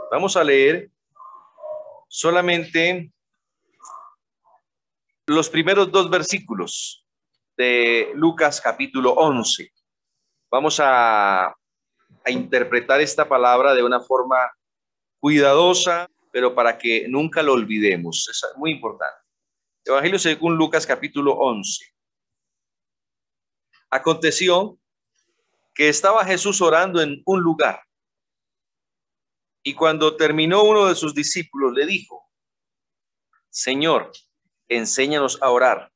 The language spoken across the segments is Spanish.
Vamos a leer solamente los primeros dos versículos de Lucas capítulo 11. Vamos a interpretar esta palabra de una forma cuidadosa, pero para que nunca lo olvidemos. Es muy importante. Evangelio según Lucas capítulo 11. Aconteció que estaba Jesús orando en un lugar, y cuando terminó, uno de sus discípulos le dijo: Señor, enséñanos a orar,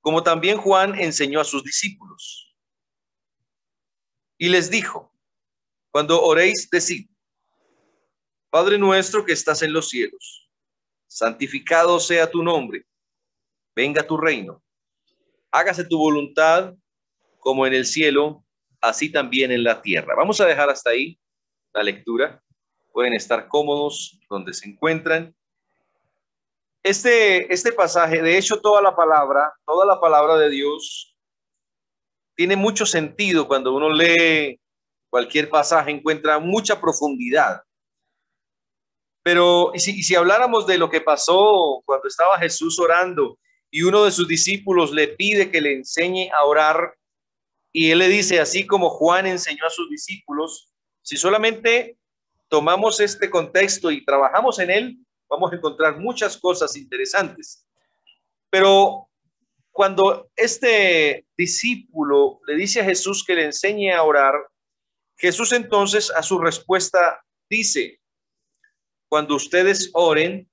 como también Juan enseñó a sus discípulos. Y les dijo: cuando oréis, decid: Padre nuestro que estás en los cielos, santificado sea tu nombre, venga tu reino, hágase tu voluntad como en el cielo, así también en la tierra. Vamos a dejar hasta ahí la lectura. Pueden estar cómodos donde se encuentran. Este pasaje, de hecho, toda la palabra de Dios tiene mucho sentido. Cuando uno lee cualquier pasaje, encuentra mucha profundidad. Pero si habláramos de lo que pasó cuando estaba Jesús orando y uno de sus discípulos le pide que le enseñe a orar, y él le dice, así como Juan enseñó a sus discípulos, si solamente tomamos este contexto y trabajamos en él, vamos a encontrar muchas cosas interesantes. Pero cuando este discípulo le dice a Jesús que le enseñe a orar, Jesús entonces a su respuesta dice: cuando ustedes oren,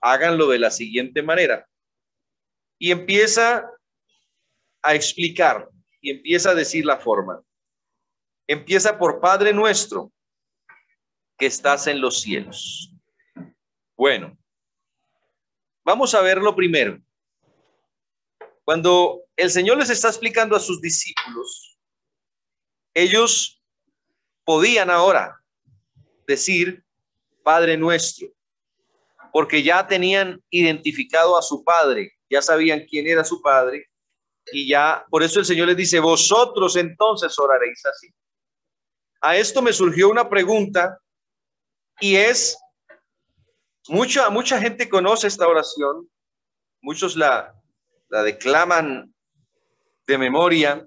háganlo de la siguiente manera. Y empieza a explicar y empieza a decir la forma. Empieza por: Padre nuestro que estás en los cielos. Bueno, vamos a verlo primero. Cuando el Señor les está explicando a sus discípulos, ellos podían ahora decir Padre nuestro, porque ya tenían identificado a su Padre, ya sabían quién era su Padre, y ya por eso el Señor les dice: vosotros entonces oraréis así. A esto me surgió una pregunta, y es, mucha gente conoce esta oración, muchos la declaman de memoria,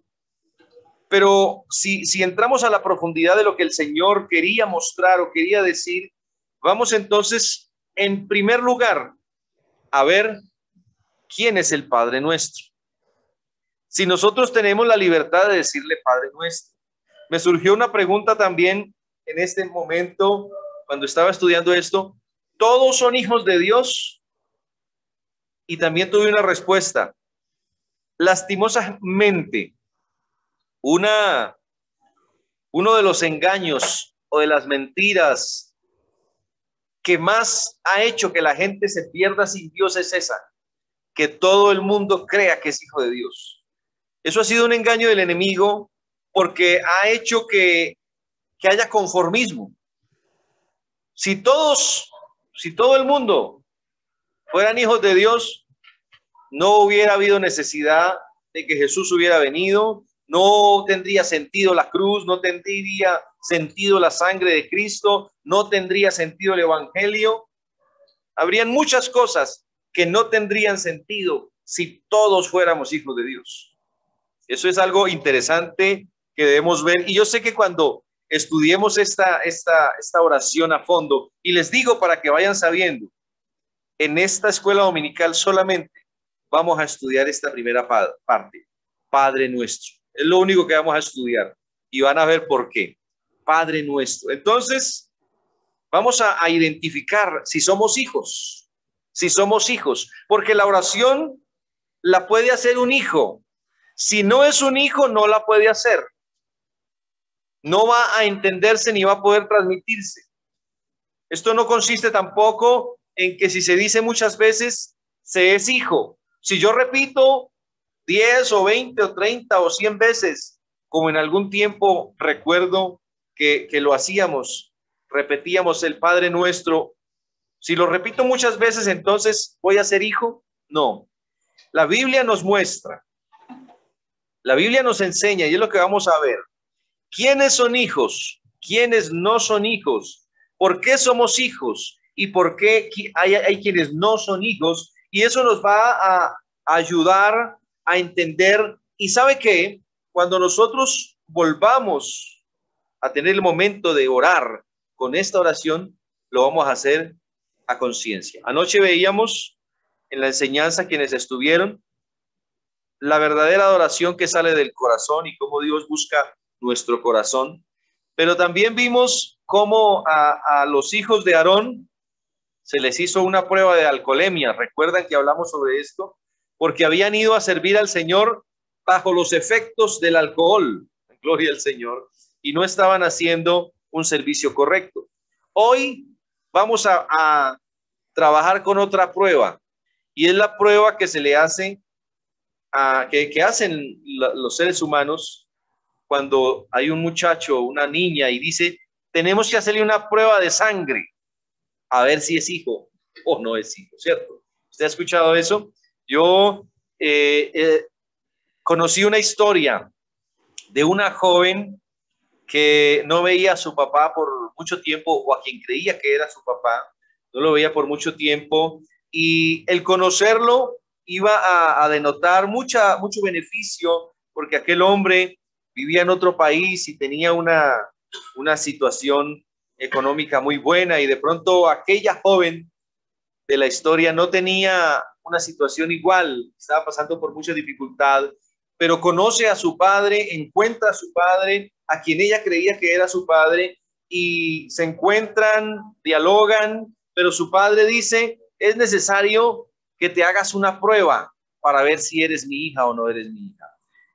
pero si entramos a la profundidad de lo que el Señor quería mostrar o quería decir, vamos entonces, en primer lugar, a ver quién es el Padre nuestro. Si nosotros tenemos la libertad de decirle Padre nuestro, me surgió una pregunta también en este momento, cuando estaba estudiando esto: ¿todos son hijos de Dios? Y también tuve una respuesta. Lastimosamente, uno de los engaños o de las mentiras que más ha hecho que la gente se pierda sin Dios es esa, que todo el mundo crea que es hijo de Dios. Eso ha sido un engaño del enemigo, porque ha hecho que haya conformismo. Si todo el mundo fueran hijos de Dios, no hubiera habido necesidad de que Jesús hubiera venido, no tendría sentido la cruz, no tendría sentido la sangre de Cristo, no tendría sentido el evangelio. Habrían muchas cosas que no tendrían sentido si todos fuéramos hijos de Dios. Eso es algo interesante que debemos ver. Y yo sé que cuando estudiemos esta oración a fondo, y les digo para que vayan sabiendo, en esta escuela dominical solamente vamos a estudiar esta primera parte, Padre nuestro. Es lo único que vamos a estudiar y van a ver por qué. Padre nuestro. Entonces, vamos a identificar si somos hijos, porque la oración la puede hacer un hijo. Si no es un hijo, no la puede hacer. No va a entenderse ni va a poder transmitirse. Esto no consiste tampoco en que si se dice muchas veces, se es hijo. Si yo repito 10 o 20 o 30 o 100 veces, como en algún tiempo recuerdo que lo hacíamos, repetíamos el Padre Nuestro, si lo repito muchas veces, entonces ¿voy a ser hijo? No. La Biblia nos muestra, la Biblia nos enseña, y es lo que vamos a ver: ¿quiénes son hijos? ¿Quiénes no son hijos? por qué somos hijos y por qué hay quienes no son hijos, y eso nos va a ayudar a entender. Y sabe que cuando nosotros volvamos a tener el momento de orar con esta oración, lo vamos a hacer a conciencia. Anoche veíamos en la enseñanza quienes estuvieron la verdadera adoración que sale del corazón y cómo Dios busca nuestro corazón. Pero también vimos cómo a los hijos de Aarón se les hizo una prueba de alcoholemia. ¿Recuerdan que hablamos sobre esto? Porque habían ido a servir al Señor bajo los efectos del alcohol, gloria al Señor, y no estaban haciendo un servicio correcto. Hoy vamos a trabajar con otra prueba, y es la prueba que se le hace que hacen los seres humanos cuando hay un muchacho, una niña, y dice, tenemos que hacerle una prueba de sangre a ver si es hijo o no es hijo, ¿cierto? ¿Usted ha escuchado eso? Yo conocí una historia de una joven que no veía a su papá por mucho tiempo, o a quien creía que era su papá, no lo veía por mucho tiempo, y el conocerlo iba a denotar mucho beneficio, porque aquel hombre vivía en otro país y tenía una situación económica muy buena, y de pronto aquella joven de la historia no tenía una situación igual, estaba pasando por mucha dificultad, pero conoce a su padre, encuentra a su padre, a quien ella creía que era su padre, y se encuentran, dialogan, pero su padre dice, es necesario que te hagas una prueba para ver si eres mi hija o no eres mi hija.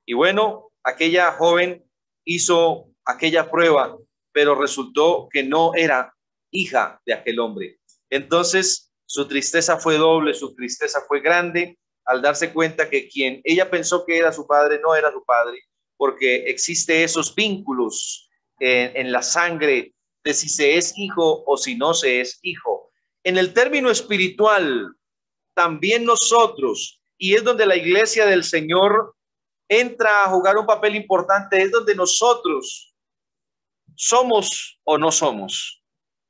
Y bueno, aquella joven hizo aquella prueba, pero resultó que no era hija de aquel hombre. Entonces, su tristeza fue doble, su tristeza fue grande, al darse cuenta que quien ella pensó que era su padre no era su padre, porque existe esos vínculos en la sangre de si se es hijo o si no se es hijo. En el término espiritual, también nosotros, y es donde la iglesia del Señor entra a jugar un papel importante, es donde nosotros somos o no somos.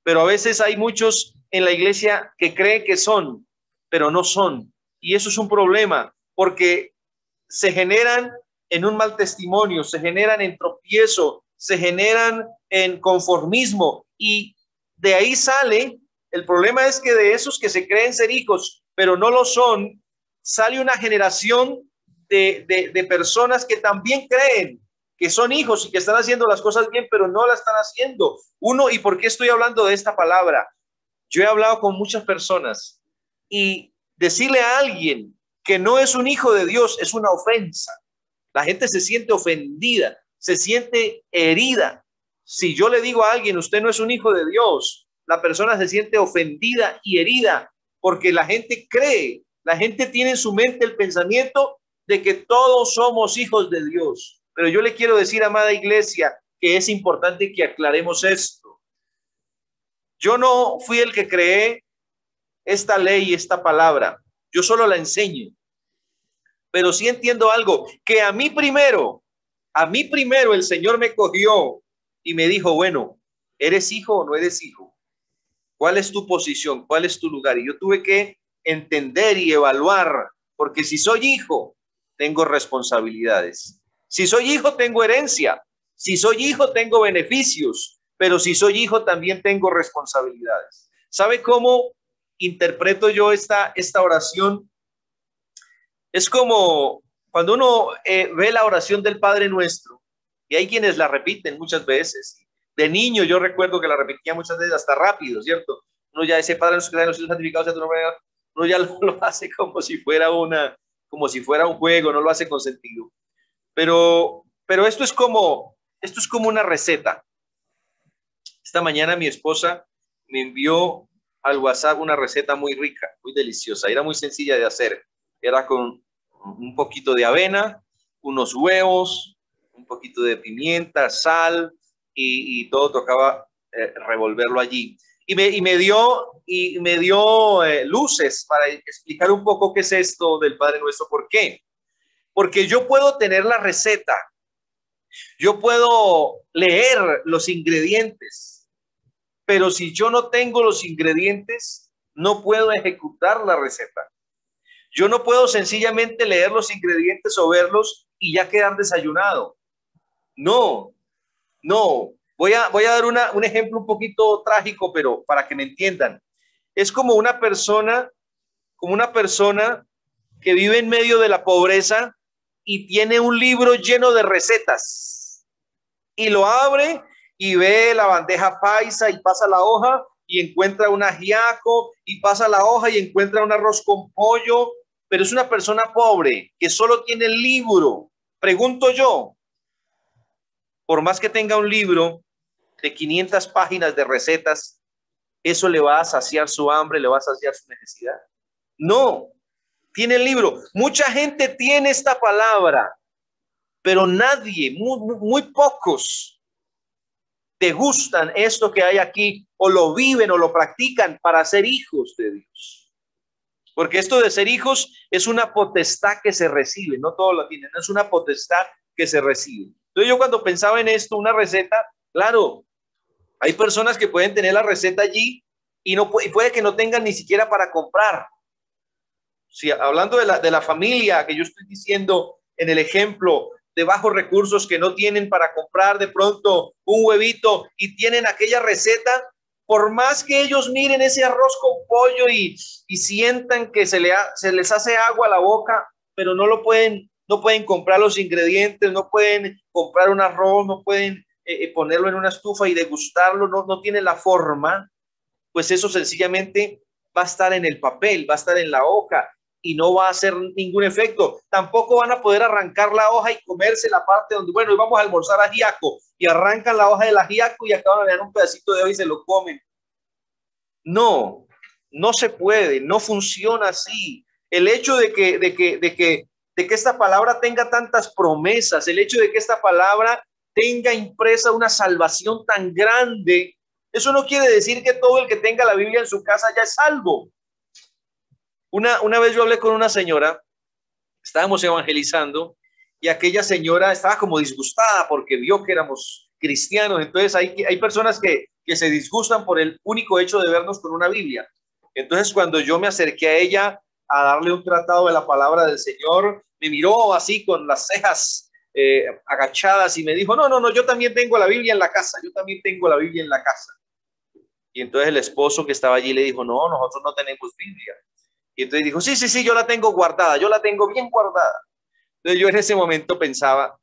Pero a veces hay muchos en la iglesia que creen que son, pero no son. Y eso es un problema, porque se generan en un mal testimonio, se generan en tropiezo, se generan en conformismo, y de ahí sale, el problema es que de esos que se creen ser hijos, pero no lo son, sale una generación de personas que también creen que son hijos y que están haciendo las cosas bien, pero no las están haciendo. Uno, ¿y por qué estoy hablando de esta palabra? Yo he hablado con muchas personas, y decirle a alguien que no es un hijo de Dios es una ofensa. La gente se siente ofendida, se siente herida. Si yo le digo a alguien, usted no es un hijo de Dios, la persona se siente ofendida y herida, porque la gente cree, la gente tiene en su mente el pensamiento de que todos somos hijos de Dios. Pero yo le quiero decir, amada iglesia, que es importante que aclaremos esto. Yo no fui el que creé esta ley, esta palabra. Yo solo la enseño. Pero sí entiendo algo, que a mí primero el Señor me cogió y me dijo, bueno, ¿eres hijo o no eres hijo? ¿Cuál es tu posición? ¿Cuál es tu lugar? Y yo tuve que entender y evaluar, porque si soy hijo, tengo responsabilidades. Si soy hijo, tengo herencia. Si soy hijo, tengo beneficios. Pero si soy hijo, también tengo responsabilidades. ¿Sabe cómo interpreto yo esta oración? Es como cuando uno ve la oración del Padre Nuestro, y hay quienes la repiten muchas veces. De niño yo recuerdo que la repetía muchas veces hasta rápido, ¿cierto? Uno ya ese Padre Nuestro que está en los cielos, santificado sea tu nombre, uno ya lo hace como si fuera un juego, no lo hace con sentido. Pero esto es como una receta. Esta mañana mi esposa me envió al WhatsApp una receta muy rica, muy deliciosa, era muy sencilla de hacer. Era con un poquito de avena, unos huevos, un poquito de pimienta, sal, y todo tocaba revolverlo allí. Y me dio luces para explicar un poco qué es esto del Padre Nuestro. ¿Por qué? Porque yo puedo tener la receta, yo puedo leer los ingredientes, pero si yo no tengo los ingredientes, no puedo ejecutar la receta. Yo no puedo sencillamente leer los ingredientes o verlos y ya quedar desayunado. No, no. Voy a dar un ejemplo un poquito trágico, pero para que me entiendan. Es como una persona que vive en medio de la pobreza y tiene un libro lleno de recetas y lo abre y ve la bandeja paisa y pasa la hoja y encuentra un ajiaco y pasa la hoja y encuentra un arroz con pollo, pero es una persona pobre que solo tiene el libro. Pregunto yo, por más que tenga un libro de 500 páginas de recetas, ¿eso le va a saciar su hambre, le va a saciar su necesidad? No, tiene el libro. Mucha gente tiene esta palabra, pero nadie, muy pocos degustan esto que hay aquí o lo viven o lo practican para ser hijos de Dios. Porque esto de ser hijos es una potestad que se recibe, no todos lo tienen, es una potestad que se recibe. Entonces yo cuando pensaba en esto, una receta, claro, hay personas que pueden tener la receta allí y puede que no tengan ni siquiera para comprar. Si hablando de la familia que yo estoy diciendo en el ejemplo, de bajos recursos que no tienen para comprar de pronto un huevito y tienen aquella receta, por más que ellos miren ese arroz con pollo y sientan que se les hace agua a la boca, pero no pueden comprar los ingredientes, no pueden comprar un arroz, no pueden ponerlo en una estufa y degustarlo, no tienen la forma, pues eso sencillamente va a estar en el papel, va a estar en la hoja y no va a hacer ningún efecto. Tampoco van a poder arrancar la hoja y comerse la parte donde, bueno, vamos a almorzar ajiaco, y arrancan la hoja del ajiaco y acaban de dar un pedacito de hoja y se lo comen. No, no se puede, no funciona así. El hecho de que esta palabra tenga tantas promesas, el hecho de que esta palabra tenga impresa una salvación tan grande, eso no quiere decir que todo el que tenga la Biblia en su casa ya es salvo. Una vez yo hablé con una señora, estábamos evangelizando y aquella señora estaba como disgustada porque vio que éramos cristianos. Entonces hay personas que se disgustan por el único hecho de vernos con una Biblia. Entonces cuando yo me acerqué a ella a darle un tratado de la palabra del Señor, me miró así con las cejas agachadas y me dijo, no, yo también tengo la Biblia en la casa, yo también tengo la Biblia en la casa. Y entonces el esposo que estaba allí le dijo, no, nosotros no tenemos Biblia. Y entonces dijo, sí, yo la tengo guardada, yo la tengo bien guardada. Entonces yo en ese momento pensaba,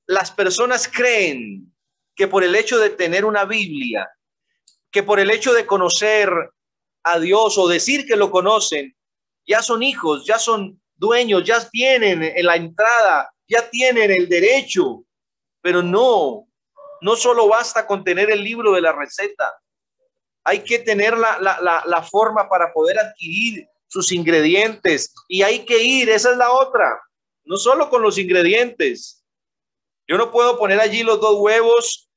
las personas creen que por el hecho de tener una Biblia, que por el hecho de conocer a Dios o decir que lo conocen, ya son hijos, ya son dueños, ya tienen en la entrada, ya tienen el derecho. Pero no solo basta con tener el libro de la receta. Hay que tener la forma para poder adquirir sus ingredientes y hay que ir, esa es la otra, no solo con los ingredientes. Yo no puedo poner allí los 2 huevos,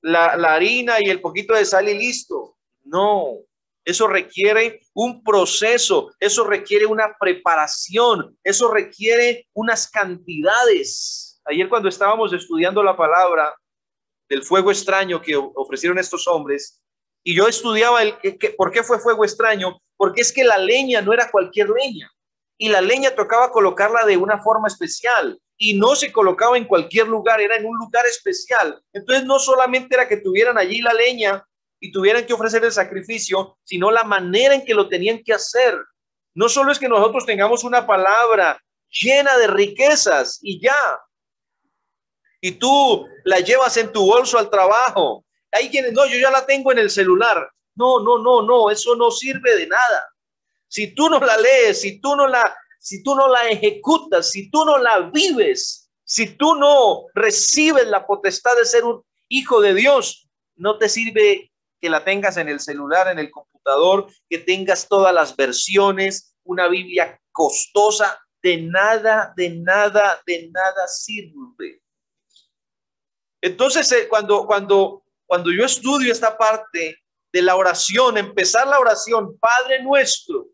la harina y el poquito de sal y listo. No, eso requiere un proceso, eso requiere una preparación, eso requiere unas cantidades. Ayer cuando estábamos estudiando la palabra del fuego extraño que ofrecieron estos hombres, y yo estudiaba por qué fue fuego extraño, porque es que la leña no era cualquier leña, y la leña tocaba colocarla de una forma especial, y no se colocaba en cualquier lugar, era en un lugar especial. Entonces no solamente era que tuvieran allí la leña y tuvieran que ofrecer el sacrificio, sino la manera en que lo tenían que hacer. No solo es que nosotros tengamos una palabra llena de riquezas y ya, y tú la llevas en tu bolso al trabajo. Hay quienes, no, yo ya la tengo en el celular. No, eso no sirve de nada. Si tú no la lees, si tú no la ejecutas, si tú no la vives, si tú no recibes la potestad de ser un hijo de Dios, no te sirve que la tengas en el celular, en el computador, que tengas todas las versiones, una Biblia costosa, de nada sirve. Entonces, cuando yo estudio esta parte de la oración, empezar la oración, Padre nuestro,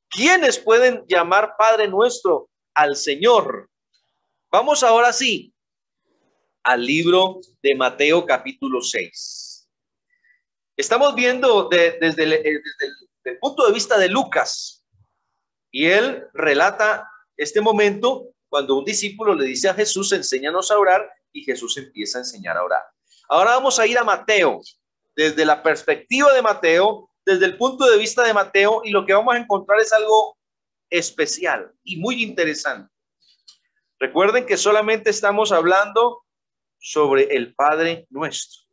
¿quiénes pueden llamar Padre nuestro al Señor? Vamos ahora sí al libro de Mateo capítulo 6. Estamos viendo desde el punto de vista de Lucas, y él relata este momento cuando un discípulo le dice a Jesús, enséñanos a orar, y Jesús empieza a enseñar a orar. Ahora vamos a ir a Mateo, desde la perspectiva de Mateo, desde el punto de vista de Mateo, y lo que vamos a encontrar es algo especial y muy interesante. Recuerden que solamente estamos hablando sobre el Padre Nuestro.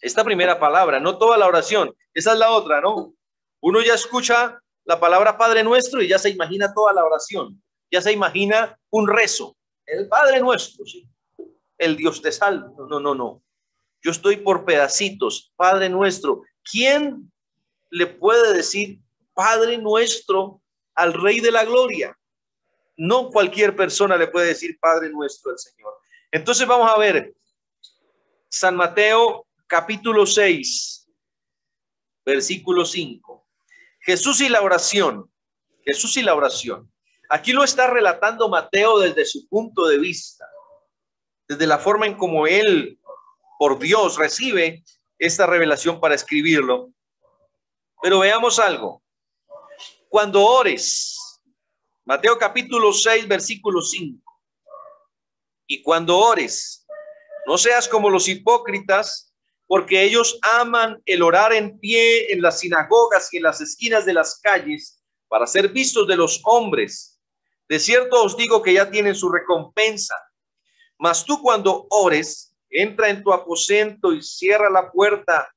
Esta primera palabra, no toda la oración, esa es la otra, ¿no? Uno ya escucha la palabra Padre Nuestro y ya se imagina toda la oración, ya se imagina un rezo, el Padre Nuestro, sí, el Dios te salve. No. Yo estoy por pedacitos, Padre Nuestro. ¿Quién le puede decir Padre Nuestro al Rey de la Gloria? No cualquier persona le puede decir Padre Nuestro al Señor. Entonces vamos a ver San Mateo capítulo 6, versículo 5. Jesús y la oración. Jesús y la oración. Aquí lo está relatando Mateo desde su punto de vista, desde la forma en cómo él, por Dios, recibe esta revelación para escribirlo. Pero veamos algo. Cuando ores, Mateo capítulo 6, versículo 5. Y cuando ores, no seas como los hipócritas, porque ellos aman el orar en pie en las sinagogas y en las esquinas de las calles para ser vistos de los hombres. De cierto os digo que ya tienen su recompensa. Mas tú cuando ores, entra en tu aposento y cierra la puerta.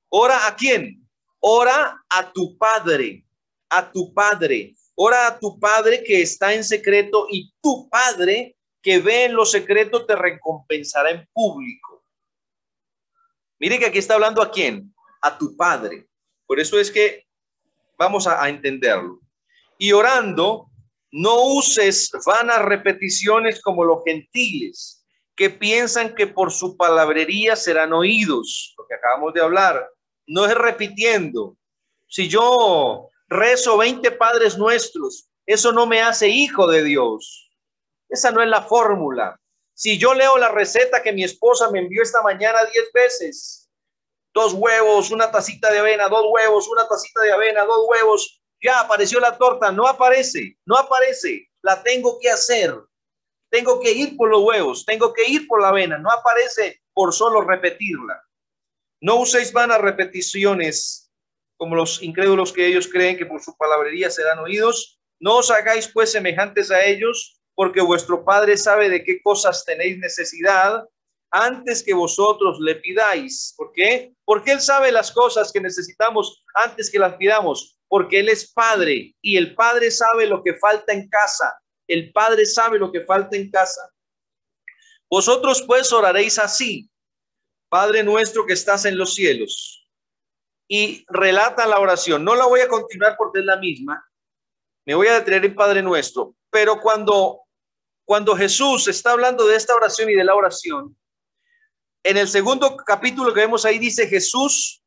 ¿Ora a quién? Ora a tu Padre, a tu Padre. Ora a tu Padre que está en secreto, y tu Padre que ve en lo secreto te recompensará en público. Mire que aquí está hablando a quién, a tu Padre. Por eso es que vamos a entenderlo. Y orando, no uses vanas repeticiones como los gentiles, que piensan que por su palabrería serán oídos. Lo que acabamos de hablar, no es repitiendo. Si yo rezo 20 Padres Nuestros, eso no me hace hijo de Dios. Esa no es la fórmula. Si yo leo la receta que mi esposa me envió esta mañana 10 veces, 2 huevos, una tacita de avena, 2 huevos, una tacita de avena, 2 huevos, ya apareció la torta. No aparece, no aparece. La tengo que hacer. Tengo que ir por los huevos, tengo que ir por la avena. No aparece por solo repetirla. No uséis vanas repeticiones como los incrédulos, que ellos creen que por su palabrería serán oídos. No os hagáis pues semejantes a ellos, porque vuestro Padre sabe de qué cosas tenéis necesidad antes que vosotros le pidáis. ¿Por qué? Porque Él sabe las cosas que necesitamos antes que las pidamos, porque Él es Padre y el Padre sabe lo que falta en casa. El Padre sabe lo que falta en casa. Vosotros pues oraréis así: Padre nuestro que estás en los cielos. Y relata la oración. No la voy a continuar porque es la misma. Me voy a detener en Padre nuestro. Pero cuando Jesús está hablando de esta oración y de la oración, en el segundo capítulo que vemos ahí dice Jesús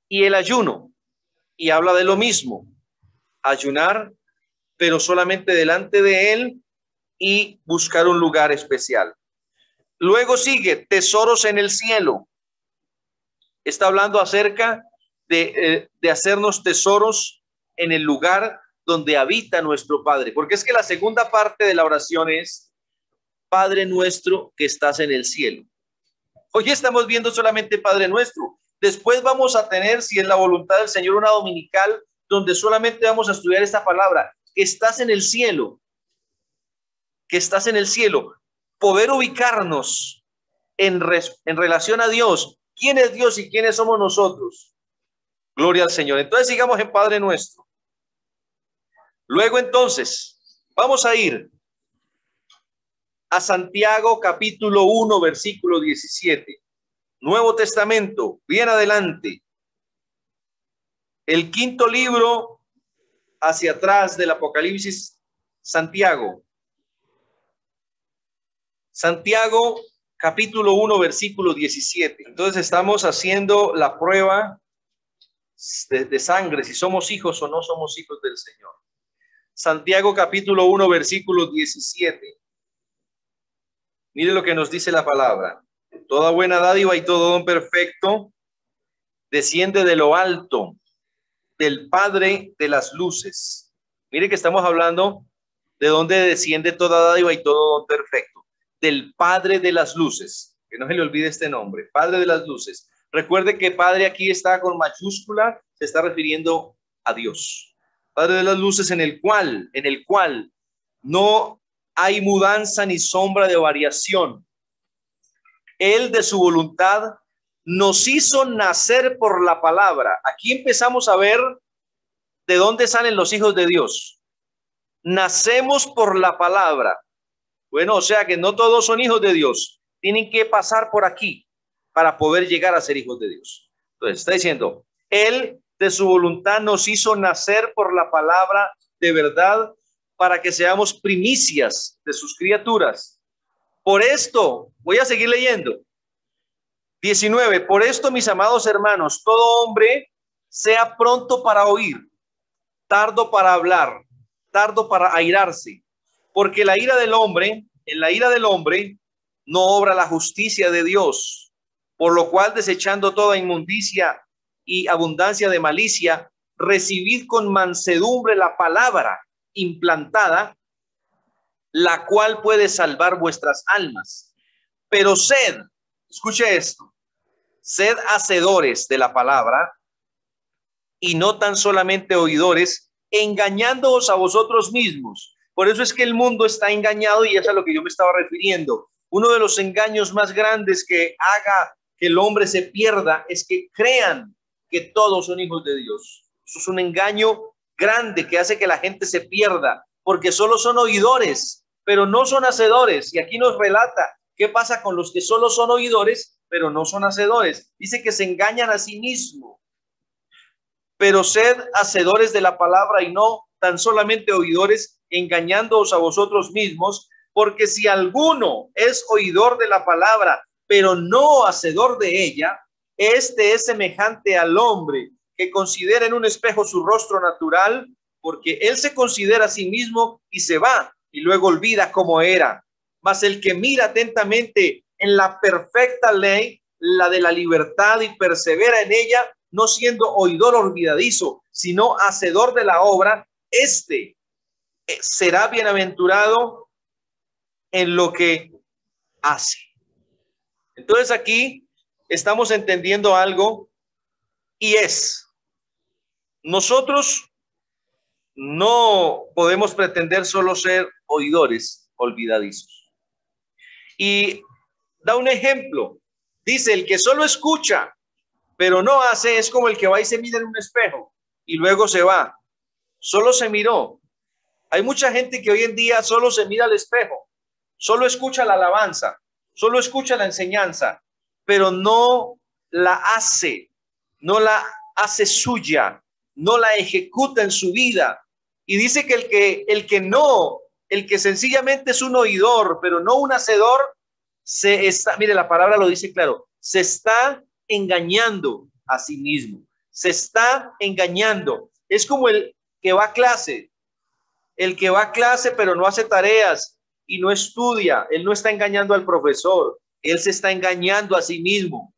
y el ayuno. Y habla de lo mismo. Ayunar, pero solamente delante de Él, y buscar un lugar especial. Luego sigue tesoros en el cielo. Está hablando acerca de hacernos tesoros en el lugar donde habita nuestro Padre. Porque es que la segunda parte de la oración es: Padre nuestro que estás en el cielo. Hoy estamos viendo solamente Padre nuestro. Después vamos a tener, si es la voluntad del Señor, una dominical donde solamente vamos a estudiar esta palabra: que estás en el cielo. Que estás en el cielo. Poder ubicarnos en relación a Dios. ¿Quién es Dios y quiénes somos nosotros? Gloria al Señor. Entonces sigamos en Padre nuestro. Luego entonces vamos a ir a Santiago capítulo 1 versículo 17. Nuevo Testamento, bien adelante. El quinto libro hacia atrás del Apocalipsis, Santiago. Santiago capítulo 1 versículo 17. Entonces estamos haciendo la prueba de sangre, si somos hijos o no somos hijos del Señor. Santiago capítulo 1 versículo 17. Mire lo que nos dice la palabra: toda buena dádiva y todo don perfecto desciende de lo alto, del Padre de las luces. Mire que estamos hablando de dónde desciende toda dádiva y todo don perfecto. Del Padre de las luces. Que no se le olvide este nombre, Padre de las luces. Recuerde que Padre aquí está con mayúscula, se está refiriendo a Dios. Padre de las luces, en el cual no hay mudanza ni sombra de variación. Él de su voluntad nos hizo nacer por la palabra. Aquí empezamos a ver de dónde salen los hijos de Dios. Nacemos por la palabra. Bueno, o sea que no todos son hijos de Dios. Tienen que pasar por aquí para poder llegar a ser hijos de Dios. Entonces está diciendo, Él de su voluntad nos hizo nacer por la palabra de verdad para que seamos primicias de sus criaturas. Por esto, voy a seguir leyendo. 19. Por esto, mis amados hermanos, todo hombre sea pronto para oír, tardo para hablar, tardo para airarse, porque en la ira del hombre no obra la justicia de Dios, por lo cual, desechando toda inmundicia y abundancia de malicia, recibid con mansedumbre la palabra implantada, la cual puede salvar vuestras almas. Pero sed, escuche esto, sed hacedores de la palabra y no tan solamente oidores, engañándoos a vosotros mismos. Por eso es que el mundo está engañado y es a lo que yo me estaba refiriendo. Uno de los engaños más grandes que haga que el hombre se pierda es que crean que todos son hijos de Dios. Eso es un engaño grande que hace que la gente se pierda, porque solo son oidores, pero no son hacedores. Y aquí nos relata qué pasa con los que solo son oidores, pero no son hacedores. Dice que se engañan a sí mismos. Pero sed hacedores de la palabra y no tan solamente oidores, engañándoos a vosotros mismos, porque si alguno es oidor de la palabra, pero no hacedor de ella, este es semejante al hombre que considera en un espejo su rostro natural, porque él se considera a sí mismo y se va y luego olvida cómo era. Mas el que mira atentamente en la perfecta ley, la de la libertad, y persevera en ella, no siendo oidor olvidadizo, sino hacedor de la obra, este será bienaventurado en lo que hace. Entonces aquí estamos entendiendo algo, y es, nosotros no podemos pretender solo ser oidores olvidadizos. Y da un ejemplo, dice, el que solo escucha pero no hace es como el que va y se mira en un espejo y luego se va, solo se miró. Hay mucha gente que hoy en día solo se mira al espejo, solo escucha la alabanza, solo escucha la enseñanza, pero no la hace, no la hace suya, no la ejecuta en su vida. Y dice que el que sencillamente es un oidor, pero no un hacedor, mire, la palabra lo dice claro, se está engañando a sí mismo, se está engañando. Es como el que va a clase, pero no hace tareas y no estudia. Él no está engañando al profesor, él se está engañando a sí mismo.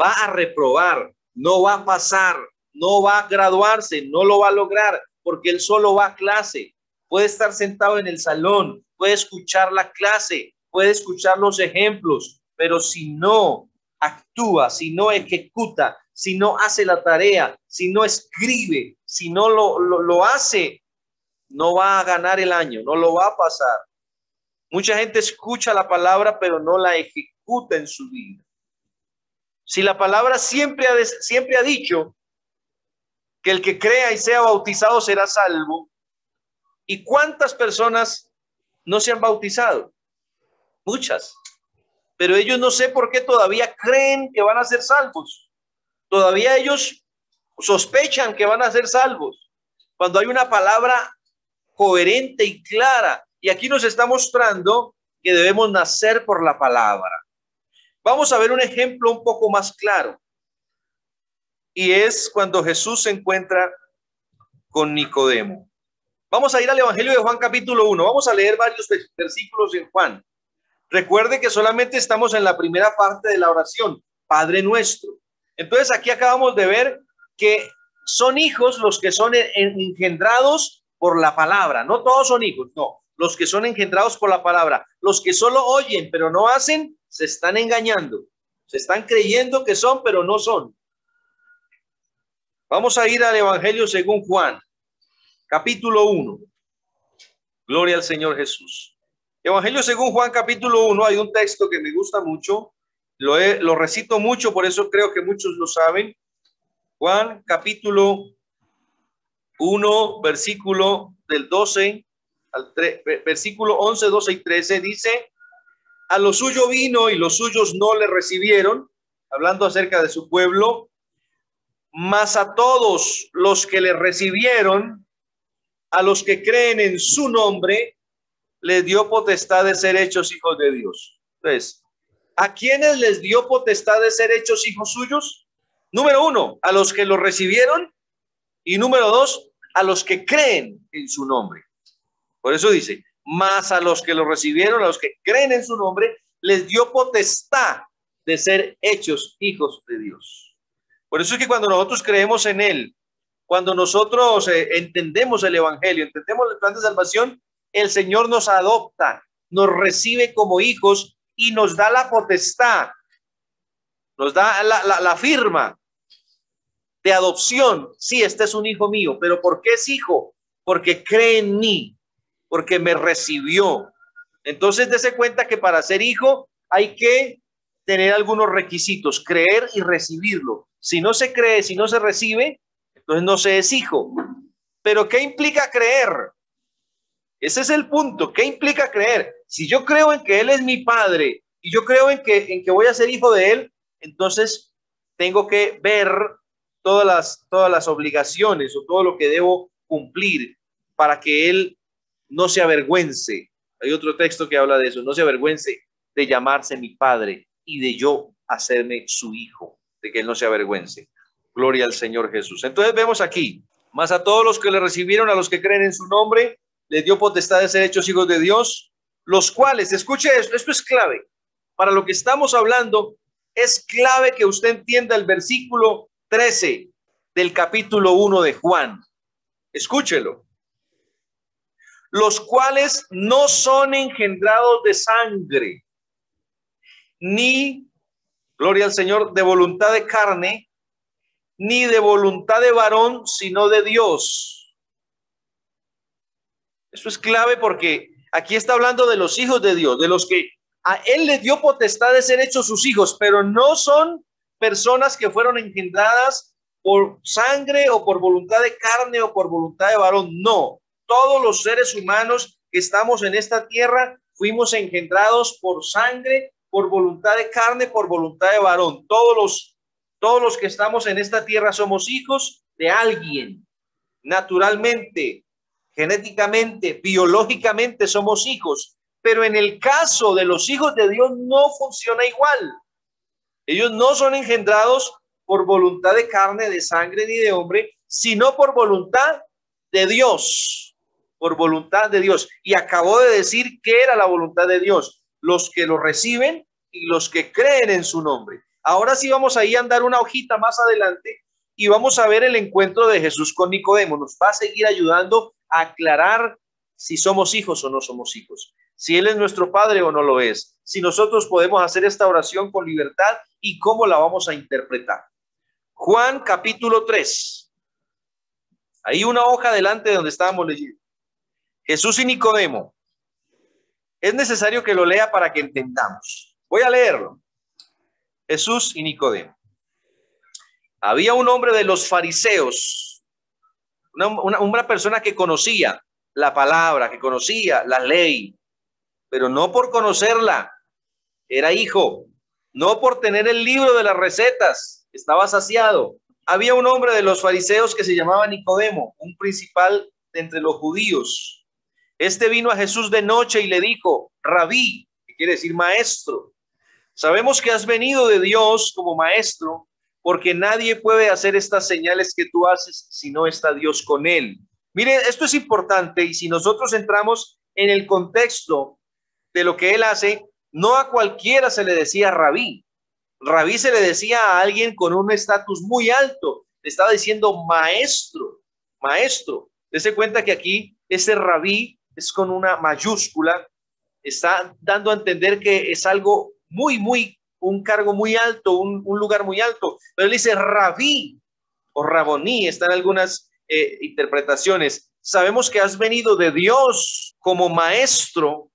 Va a reprobar, no va a pasar, no va a graduarse, no lo va a lograr, porque él solo va a clase. Puede estar sentado en el salón, puede escuchar la clase, puede escuchar los ejemplos, pero si no actúa, si no ejecuta, si no hace la tarea, si no escribe, si no lo hace, no va a ganar el año, no lo va a pasar. Mucha gente escucha la palabra, pero no la ejecuta en su vida. Si la palabra siempre ha dicho que el que crea y sea bautizado será salvo, ¿y cuántas personas no se han bautizado? Muchas. Pero ellos no sé por qué todavía creen que van a ser salvos. Todavía ellos sospechan que van a ser salvos, cuando hay una palabra coherente y clara. Y aquí nos está mostrando que debemos nacer por la palabra. Vamos a ver un ejemplo un poco más claro. Y es cuando Jesús se encuentra con Nicodemo. Vamos a ir al Evangelio de Juan capítulo 1. Vamos a leer varios versículos en Juan. Recuerde que solamente estamos en la primera parte de la oración, Padre nuestro. Entonces aquí acabamos de ver que son hijos los que son engendrados por la palabra. No todos son hijos, no. Los que son engendrados por la palabra. Los que solo oyen pero no hacen, se están engañando. Se están creyendo que son, pero no son. Vamos a ir al Evangelio según Juan, capítulo 1. Gloria al Señor Jesús. Evangelio según Juan, capítulo 1. Hay un texto que me gusta mucho. Lo recito mucho, por eso creo que muchos lo saben. Juan, capítulo 1, versículo del 12 al 3, versículo 11, 12 y 13, dice: a lo suyo vino y los suyos no le recibieron, hablando acerca de su pueblo, mas a todos los que le recibieron, a los que creen en su nombre, les dio potestad de ser hechos hijos de Dios. Entonces, ¿a quiénes les dio potestad de ser hechos hijos suyos? Número 1, a los que lo recibieron, y número 2, a los que creen en su nombre. Por eso dice, más a los que lo recibieron, a los que creen en su nombre, les dio potestad de ser hechos hijos de Dios. Por eso es que cuando nosotros creemos en Él, cuando nosotros entendemos el Evangelio, entendemos el plan de salvación, el Señor nos adopta, nos recibe como hijos y nos da la potestad, nos da la firma de adopción. Sí, este es un hijo mío, pero ¿por qué es hijo? Porque cree en mí, porque me recibió. Entonces, dése cuenta que para ser hijo hay que tener algunos requisitos, creer y recibirlo. Si no se cree, si no se recibe, entonces no se es hijo. Pero ¿qué implica creer? Ese es el punto. ¿Qué implica creer? Si yo creo en que Él es mi padre y yo creo en que voy a ser hijo de Él, entonces tengo que ver todas las obligaciones o todo lo que debo cumplir para que Él no se avergüence. Hay otro texto que habla de eso. No se avergüence de llamarse mi padre y de yo hacerme su hijo, de que Él no se avergüence. Gloria al Señor Jesús. Entonces vemos aquí, más a todos los que le recibieron, a los que creen en su nombre, les dio potestad de ser hechos hijos de Dios, los cuales, escuche esto es clave. Para lo que estamos hablando, es clave que usted entienda el versículo 13 del capítulo 1 de Juan. Escúchelo. Los cuales no son engendrados de sangre, ni, gloria al Señor, de voluntad de carne, ni de voluntad de varón, sino de Dios. Eso es clave porque aquí está hablando de los hijos de Dios, de los que a Él le dio potestad de ser hechos sus hijos, pero no son personas que fueron engendradas por sangre o por voluntad de carne o por voluntad de varón. No, todos los seres humanos que estamos en esta tierra fuimos engendrados por sangre, por voluntad de carne, por voluntad de varón. Todos los que estamos en esta tierra somos hijos de alguien. Naturalmente, genéticamente, biológicamente somos hijos, pero en el caso de los hijos de Dios no funciona igual. Ellos no son engendrados por voluntad de carne, de sangre ni de hombre, sino por voluntad de Dios, por voluntad de Dios. Y acabó de decir que era la voluntad de Dios, los que lo reciben y los que creen en su nombre. Ahora sí vamos a ir a andar una hojita más adelante y vamos a ver el encuentro de Jesús con Nicodemo. Nos va a seguir ayudando a aclarar si somos hijos o no somos hijos, si Él es nuestro Padre o no lo es, si nosotros podemos hacer esta oración con libertad y cómo la vamos a interpretar. Juan capítulo 3. Hay una hoja delante de donde estábamos leyendo. Jesús y Nicodemo. Es necesario que lo lea para que entendamos. Voy a leerlo. Jesús y Nicodemo. Había un hombre de los fariseos, una persona que conocía la palabra, que conocía la ley, pero no por conocerla, era hijo, no por tener el libro de las recetas, estaba saciado. Había un hombre de los fariseos que se llamaba Nicodemo, un principal de entre los judíos. Este vino a Jesús de noche y le dijo: Rabí, que quiere decir maestro, sabemos que has venido de Dios como maestro, porque nadie puede hacer estas señales que tú haces si no está Dios con él. Mire, esto es importante, y si nosotros entramos en el contexto de lo que él hace, no a cualquiera se le decía rabí. Rabí se le decía a alguien con un estatus muy alto. Le estaba diciendo maestro, maestro. Dese cuenta que aquí ese rabí es con una mayúscula. Está dando a entender que es algo un cargo muy alto, un lugar muy alto. Pero él dice rabí o raboní, están algunas interpretaciones. Sabemos que has venido de Dios como maestro,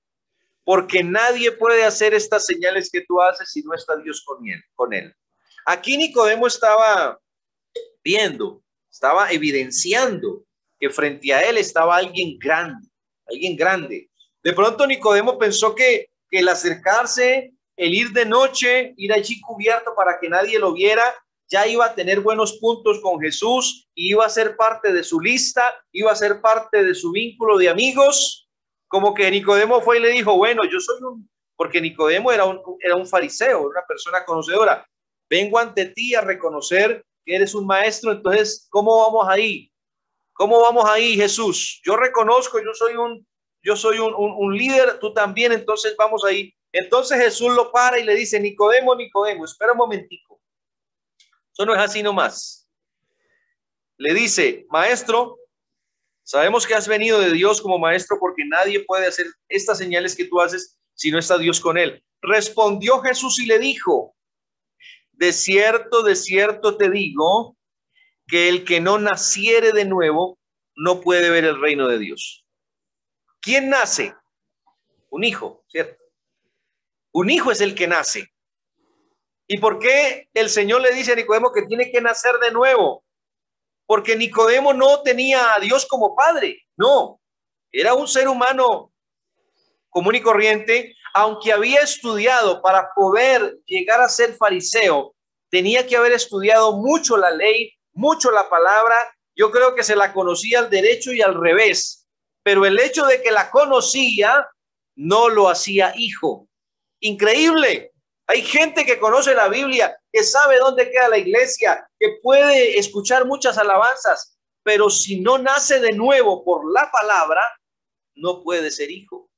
porque nadie puede hacer estas señales que tú haces si no está Dios con él. Aquí Nicodemo estaba viendo, estaba evidenciando que frente a él estaba alguien grande, alguien grande. De pronto Nicodemo pensó que el acercarse, el ir de noche, ir allí cubierto para que nadie lo viera, ya iba a tener buenos puntos con Jesús, iba a ser parte de su lista, iba a ser parte de su vínculo de amigos. Como que Nicodemo fue y le dijo, bueno, yo soy porque Nicodemo era un fariseo, una persona conocedora. Vengo ante ti a reconocer que eres un maestro, entonces, ¿cómo vamos ahí? ¿Cómo vamos ahí, Jesús? Yo reconozco, yo soy un líder, tú también, entonces vamos ahí. Entonces Jesús lo para y le dice, Nicodemo, Nicodemo, espera un momentico. Eso no es así nomás. Le dice, maestro, sabemos que has venido de Dios como maestro porque nadie puede hacer estas señales que tú haces si no está Dios con él. Respondió Jesús y le dijo, de cierto te digo que el que no naciere de nuevo no puede ver el reino de Dios. ¿Quién nace? Un hijo, ¿cierto? Un hijo es el que nace. ¿Y por qué el Señor le dice a Nicodemo que tiene que nacer de nuevo? Porque Nicodemo no tenía a Dios como padre, no. Era un ser humano común y corriente, aunque había estudiado para poder llegar a ser fariseo, tenía que haber estudiado mucho la ley, mucho la palabra. Yo creo que se la conocía al derecho y al revés, pero el hecho de que la conocía no lo hacía hijo. Increíble. Hay gente que conoce la Biblia, que sabe dónde queda la iglesia, que puede escuchar muchas alabanzas, pero si no nace de nuevo por la palabra, no puede ser hijo.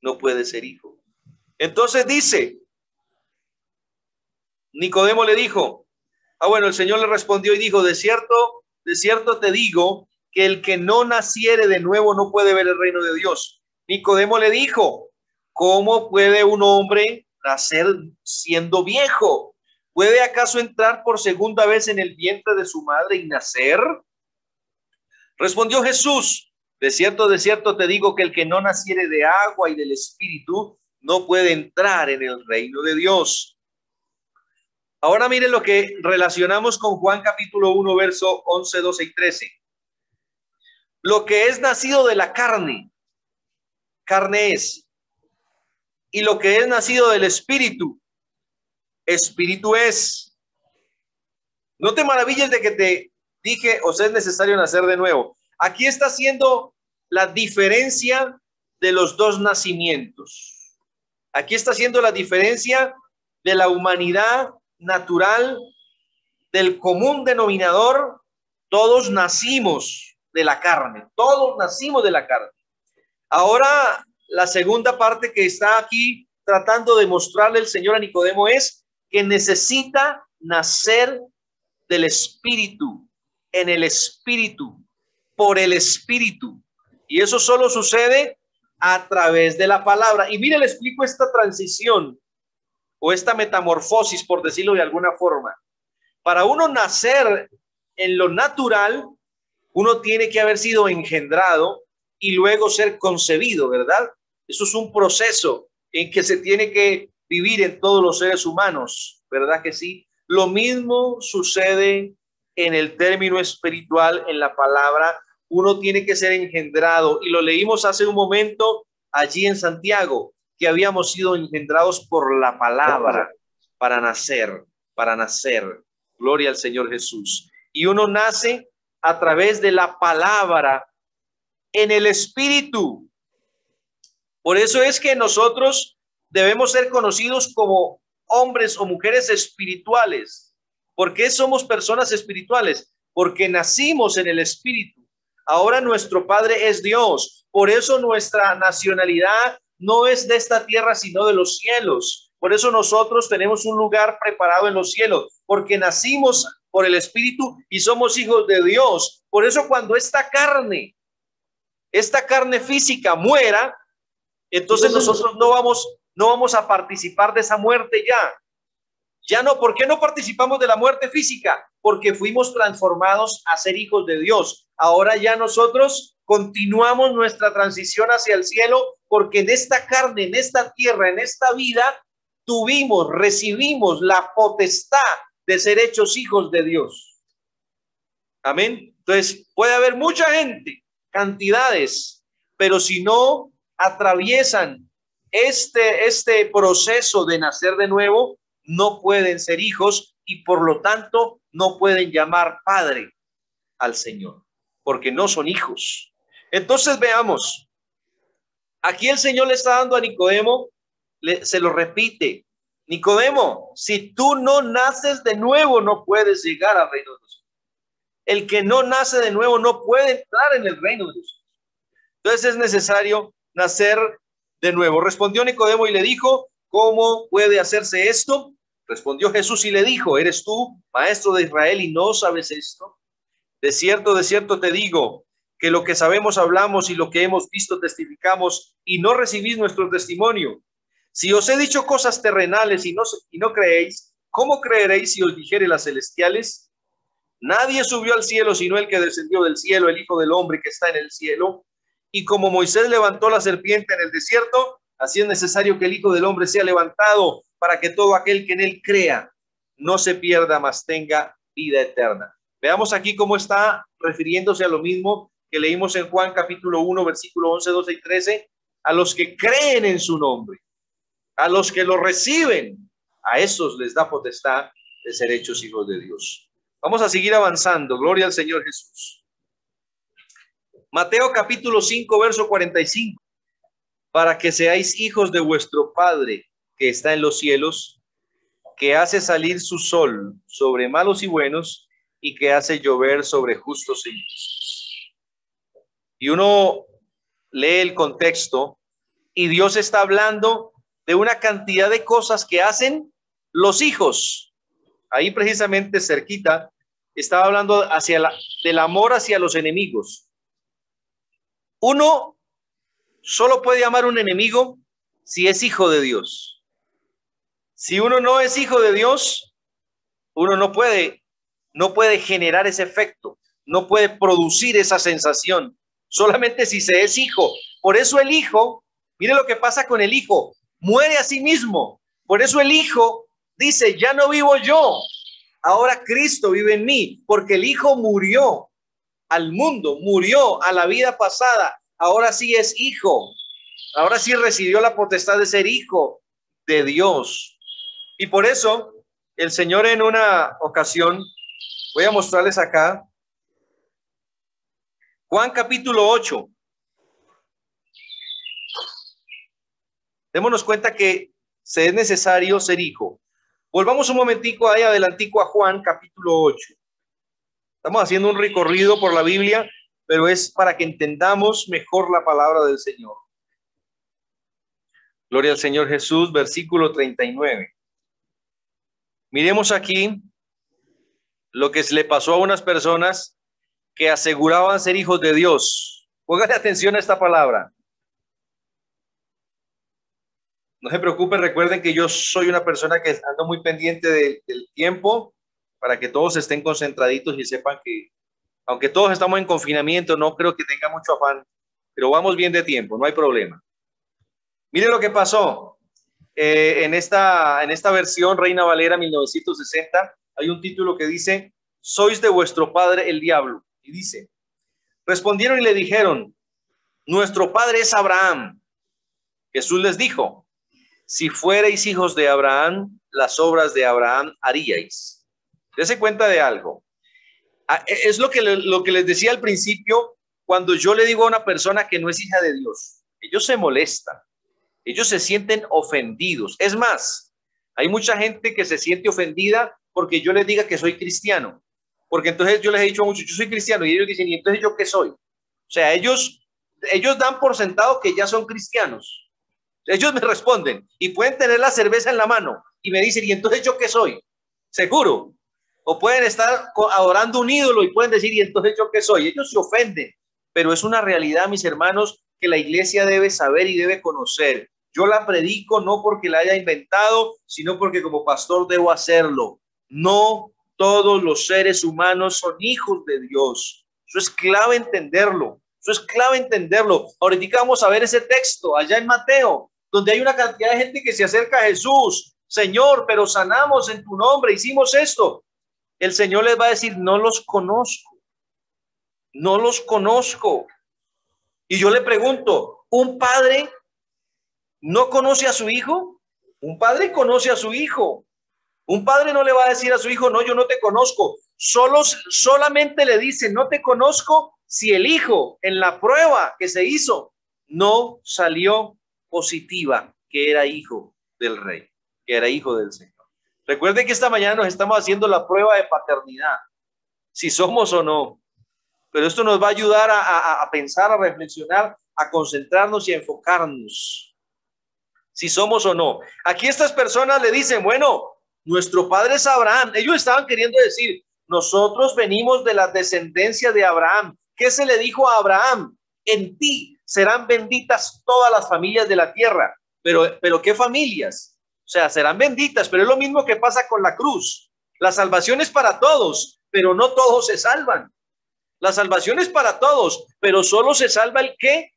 No puede ser hijo. Entonces dice, Nicodemo le dijo, bueno, el Señor le respondió y dijo, de cierto te digo que el que no naciere de nuevo no puede ver el reino de Dios. Nicodemo le dijo, ¿cómo puede un hombre nacer siendo viejo? ¿Puede acaso entrar por segunda vez en el vientre de su madre y nacer? Respondió Jesús, de cierto te digo que el que no naciere de agua y del Espíritu no puede entrar en el reino de Dios. Ahora miren lo que relacionamos con Juan capítulo 1, verso 11, 12 y 13. Lo que es nacido de la carne, carne es. Y lo que es nacido del Espíritu, Espíritu es. No te maravilles de que te dije, o sea, es necesario nacer de nuevo. Aquí está haciendo la diferencia de los dos nacimientos. Aquí está haciendo la diferencia de la humanidad natural, del común denominador. Todos nacimos de la carne, todos nacimos de la carne. Ahora, la segunda parte que está aquí tratando de mostrarle el Señor a Nicodemo es que necesita nacer del Espíritu, en el Espíritu, por el Espíritu. Y eso solo sucede a través de la palabra. Y mire, le explico esta transición o esta metamorfosis, por decirlo de alguna forma. Para uno nacer en lo natural, uno tiene que haber sido engendrado y luego ser concebido, ¿verdad? Eso es un proceso en que se tiene que vivir en todos los seres humanos, ¿verdad que sí? Lo mismo sucede en el término espiritual, en la palabra. Uno tiene que ser engendrado, y lo leímos hace un momento allí en Santiago, que habíamos sido engendrados por la palabra para nacer, para nacer. Gloria al Señor Jesús. Y uno nace a través de la palabra en el Espíritu. Por eso es que nosotros debemos ser conocidos como hombres o mujeres espirituales. ¿Por qué somos personas espirituales? Porque nacimos en el Espíritu. Ahora nuestro Padre es Dios. Por eso nuestra nacionalidad no es de esta tierra, sino de los cielos. Por eso nosotros tenemos un lugar preparado en los cielos, porque nacimos por el Espíritu y somos hijos de Dios. Por eso cuando esta carne física muera, entonces nosotros no vamos a participar de esa muerte ya. Ya no, ¿por qué no participamos de la muerte física? Porque fuimos transformados a ser hijos de Dios. Ahora ya nosotros continuamos nuestra transición hacia el cielo, porque en esta carne, en esta tierra, en esta vida, recibimos la potestad de ser hechos hijos de Dios. Amén. Entonces, puede haber mucha gente, cantidades, pero si no atraviesan este proceso de nacer de nuevo, no pueden ser hijos y por lo tanto no pueden llamar padre al Señor, porque no son hijos. Entonces veamos, aquí el Señor le está dando a Nicodemo, se lo repite: Nicodemo, si tú no naces de nuevo, no puedes llegar al reino de los cielos. El que no nace de nuevo no puede entrar en el reino de los cielos. Entonces es necesario nacer de nuevo. Respondió Nicodemo y le dijo: ¿cómo puede hacerse esto? Respondió Jesús y le dijo: ¿eres tú, maestro de Israel, y no sabes esto? De cierto te digo, que lo que sabemos hablamos y lo que hemos visto testificamos, y no recibís nuestro testimonio. Si os he dicho cosas terrenales y no creéis, ¿cómo creeréis si os dijere las celestiales? Nadie subió al cielo sino el que descendió del cielo, el Hijo del Hombre que está en el cielo. Y como Moisés levantó la serpiente en el desierto, así es necesario que el Hijo del Hombre sea levantado, para que todo aquel que en él crea no se pierda, mas tenga vida eterna. Veamos aquí cómo está refiriéndose a lo mismo que leímos en Juan capítulo 1, versículo 11, 12 y 13, a los que creen en su nombre, a los que lo reciben, a esos les da potestad de ser hechos hijos de Dios. Vamos a seguir avanzando. Gloria al Señor Jesús. Mateo capítulo 5, verso 45. Para que seáis hijos de vuestro Padre que está en los cielos, que hace salir su sol sobre malos y buenos, y que hace llover sobre justos e injustos. Y uno lee el contexto y Dios está hablando de una cantidad de cosas que hacen los hijos. Ahí precisamente cerquita estaba hablando del amor hacia los enemigos. Uno solo puede amar un enemigo si es hijo de Dios. Si uno no es hijo de Dios, uno no puede generar ese efecto, no puede producir esa sensación, solamente si se es hijo. Por eso el hijo, mire lo que pasa con el hijo, muere a sí mismo. Por eso el hijo dice: ya no vivo yo, ahora Cristo vive en mí, porque el hijo murió al mundo, murió a la vida pasada, ahora sí es hijo, ahora sí recibió la potestad de ser hijo de Dios. Y por eso el Señor en una ocasión, voy a mostrarles acá, Juan capítulo 8. Démonos cuenta que se es necesario ser hijo. Volvamos un momentico ahí adelantico a Juan capítulo 8. Estamos haciendo un recorrido por la Biblia, pero es para que entendamos mejor la palabra del Señor. Gloria al Señor Jesús, versículo 39. Miremos aquí lo que le pasó a unas personas que aseguraban ser hijos de Dios. Póngale atención a esta palabra. No se preocupen, recuerden que yo soy una persona que ando muy pendiente del tiempo, para que todos estén concentraditos y sepan que, aunque todos estamos en confinamiento, no creo que tenga mucho afán, pero vamos bien de tiempo, no hay problema. Mire lo que pasó. En esta versión Reina Valera 1960 hay un título que dice: sois de vuestro padre el diablo. Y dice: respondieron y le dijeron: nuestro padre es Abraham. Jesús les dijo: si fuerais hijos de Abraham, las obras de Abraham haríais. Dese cuenta de algo. Es lo que les decía al principio, cuando yo le digo a una persona que no es hija de Dios, ellos se molestan. Ellos se sienten ofendidos. Es más, hay mucha gente que se siente ofendida porque yo les diga que soy cristiano. Porque entonces yo les he dicho a muchos: yo soy cristiano. Y ellos dicen: ¿y entonces yo qué soy? O sea, ellos dan por sentado que ya son cristianos. Ellos me responden y pueden tener la cerveza en la mano y me dicen, ¿y entonces yo qué soy? Seguro. O pueden estar adorando un ídolo y pueden decir, ¿y entonces yo qué soy? Ellos se ofenden, pero es una realidad, mis hermanos, que la iglesia debe saber y debe conocer. Yo la predico no porque la haya inventado, sino porque como pastor debo hacerlo. No todos los seres humanos son hijos de Dios. Eso es clave entenderlo. Eso es clave entenderlo. Ahorita vamos a ver ese texto allá en Mateo, donde hay una cantidad de gente que se acerca a Jesús. Señor, pero sanamos en tu nombre, hicimos esto. El Señor les va a decir, no los conozco, no los conozco. Y yo le pregunto, ¿un padre no conoce a su hijo? Un padre conoce a su hijo. Un padre no le va a decir a su hijo, no, yo no te conozco. Solamente le dice, no te conozco, si el hijo en la prueba que se hizo no salió positiva, que era hijo del rey, que era hijo del Señor. Recuerde que esta mañana nos estamos haciendo la prueba de paternidad, si somos o no. Pero esto nos va a ayudar a pensar, a reflexionar, a concentrarnos y a enfocarnos, si somos o no. Aquí estas personas le dicen, bueno, nuestro padre es Abraham. Ellos estaban queriendo decir, nosotros venimos de la descendencia de Abraham. ¿Qué se le dijo a Abraham? En ti serán benditas todas las familias de la tierra. Pero ¿qué familias? O sea, serán benditas, pero es lo mismo que pasa con la cruz. La salvación es para todos, pero no todos se salvan. La salvación es para todos, pero solo se salva el que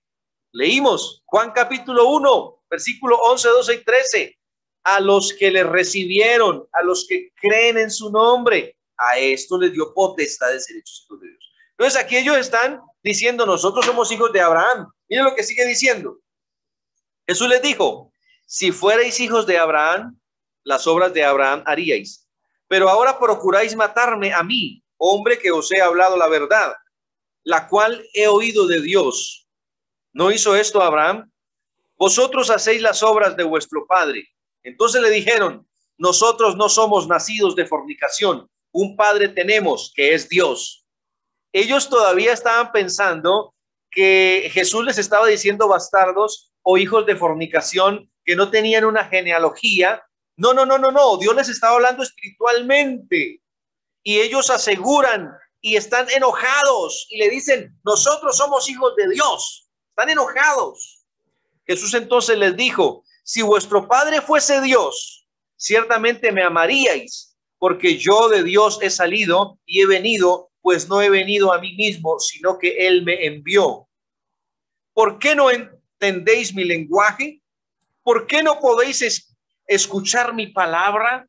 leímos. Juan capítulo 1, versículo 11, 12 y 13. A los que le recibieron, a los que creen en su nombre, a esto les dio potestad de ser hechos hijos de Dios. Entonces aquí ellos están diciendo, nosotros somos hijos de Abraham. Miren lo que sigue diciendo. Jesús les dijo, si fuerais hijos de Abraham, las obras de Abraham haríais. Pero ahora procuráis matarme a mí, hombre que os he hablado la verdad, la cual he oído de Dios. ¿No hizo esto Abraham? Vosotros hacéis las obras de vuestro padre. Entonces le dijeron, nosotros no somos nacidos de fornicación, un padre tenemos que es Dios. Ellos todavía estaban pensando que Jesús les estaba diciendo bastardos o hijos de fornicación que no tenían una genealogía. No, Dios les estaba hablando espiritualmente y ellos aseguran y están enojados y le dicen, nosotros somos hijos de Dios. Están enojados. Jesús entonces les dijo, si vuestro padre fuese Dios, ciertamente me amaríais, porque yo de Dios he salido y he venido, pues no he venido a mí mismo, sino que él me envió. ¿Por qué no entendéis mi lenguaje? ¿Por qué no podéis escuchar mi palabra?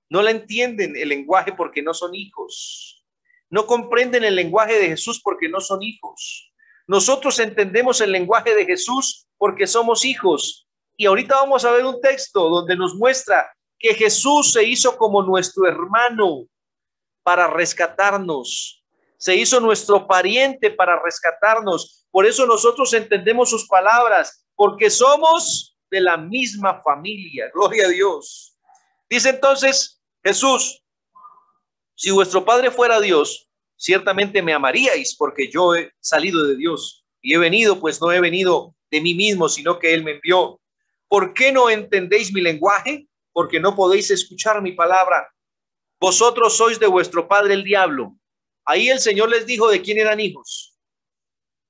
No la entienden el lenguaje porque no son hijos. No comprenden el lenguaje de Jesús porque no son hijos. Nosotros entendemos el lenguaje de Jesús porque somos hijos. Y ahorita vamos a ver un texto donde nos muestra que Jesús se hizo como nuestro hermano para rescatarnos. Se hizo nuestro pariente para rescatarnos. Por eso nosotros entendemos sus palabras, porque somos de la misma familia. Gloria a Dios. Dice entonces Jesús, si vuestro padre fuera Dios, ciertamente me amaríais, porque yo he salido de Dios y he venido, pues no he venido de mí mismo, sino que él me envió. ¿Por qué no entendéis mi lenguaje? Porque no podéis escuchar mi palabra. Vosotros sois de vuestro padre el diablo. Ahí el Señor les dijo de quién eran hijos.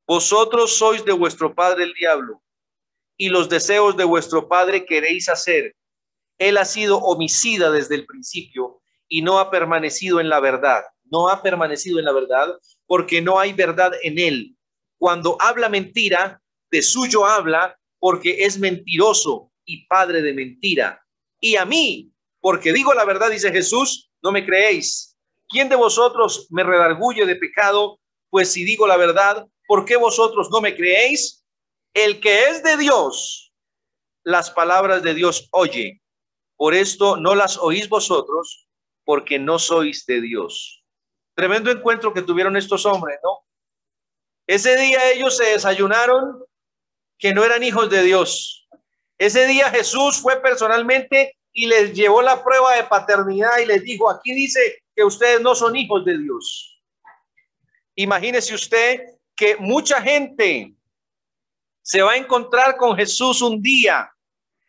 Vosotros sois de vuestro padre el diablo, y los deseos de vuestro padre queréis hacer. Él ha sido homicida desde el principio y no ha permanecido en la verdad. No ha permanecido en la verdad porque no hay verdad en él. Cuando habla mentira, de suyo habla porque es mentiroso y padre de mentira. Y a mí, porque digo la verdad, dice Jesús, no me creéis. ¿Quién de vosotros me redarguye de pecado? Pues si digo la verdad, ¿por qué vosotros no me creéis? El que es de Dios, las palabras de Dios oye. Por esto no las oís vosotros, porque no sois de Dios. Tremendo encuentro que tuvieron estos hombres, ¿no? Ese día ellos se desayunaron que no eran hijos de Dios. Ese día Jesús fue personalmente y les llevó la prueba de paternidad y les dijo, aquí dice que ustedes no son hijos de Dios. Imagínese usted que mucha gente se va a encontrar con Jesús un día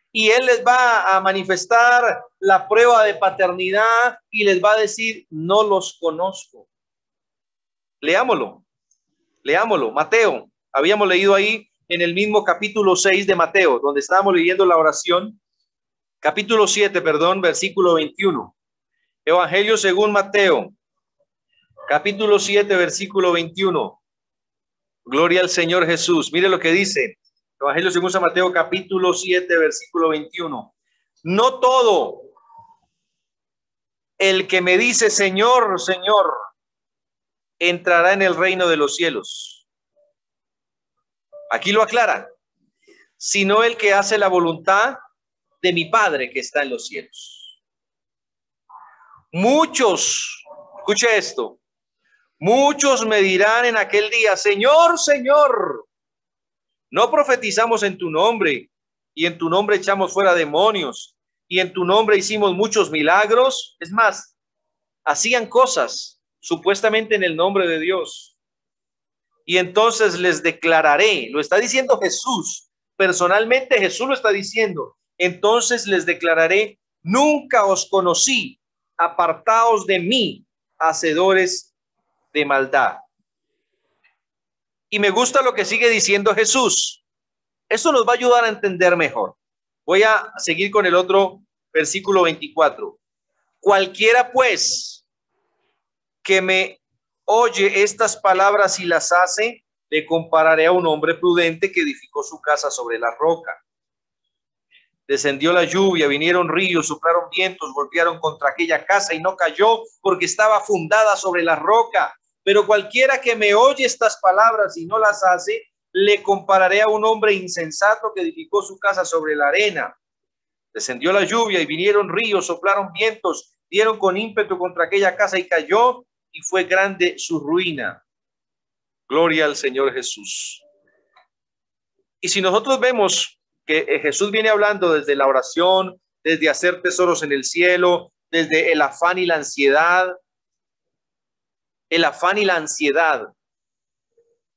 y él les va a manifestar la prueba de paternidad y les va a decir, no los conozco. Leámoslo, Mateo. Habíamos leído ahí en el mismo capítulo 6 de Mateo, donde estábamos leyendo la oración, capítulo 7, perdón, versículo 21. Evangelio según Mateo, capítulo 7, versículo 21. Gloria al Señor Jesús. Mire lo que dice. Evangelio según San Mateo, capítulo 7, versículo 21. No todo el que me dice Señor, Señor, entrará en el reino de los cielos. Aquí lo aclara. Sino el que hace la voluntad de mi Padre que está en los cielos. Muchos, escuche esto, muchos me dirán en aquel día, Señor, Señor, no profetizamos en tu nombre, y en tu nombre echamos fuera demonios, y en tu nombre hicimos muchos milagros. Es más, hacían cosas supuestamente en el nombre de Dios. Y entonces les declararé, lo está diciendo Jesús, personalmente Jesús lo está diciendo, entonces les declararé, nunca os conocí, apartaos de mí, hacedores de maldad. Y me gusta lo que sigue diciendo Jesús. Esto nos va a ayudar a entender mejor. Voy a seguir con el otro versículo 24. Cualquiera pues que me oye estas palabras y las hace, le compararé a un hombre prudente que edificó su casa sobre la roca. Descendió la lluvia, vinieron ríos, soplaron vientos, golpearon contra aquella casa y no cayó porque estaba fundada sobre la roca. Pero cualquiera que me oye estas palabras y no las hace, le compararé a un hombre insensato que edificó su casa sobre la arena. Descendió la lluvia y vinieron ríos, soplaron vientos, dieron con ímpetu contra aquella casa y cayó, y fue grande su ruina. Gloria al Señor Jesús. Y si nosotros vemos que Jesús viene hablando desde la oración, desde hacer tesoros en el cielo, desde el afán y la ansiedad,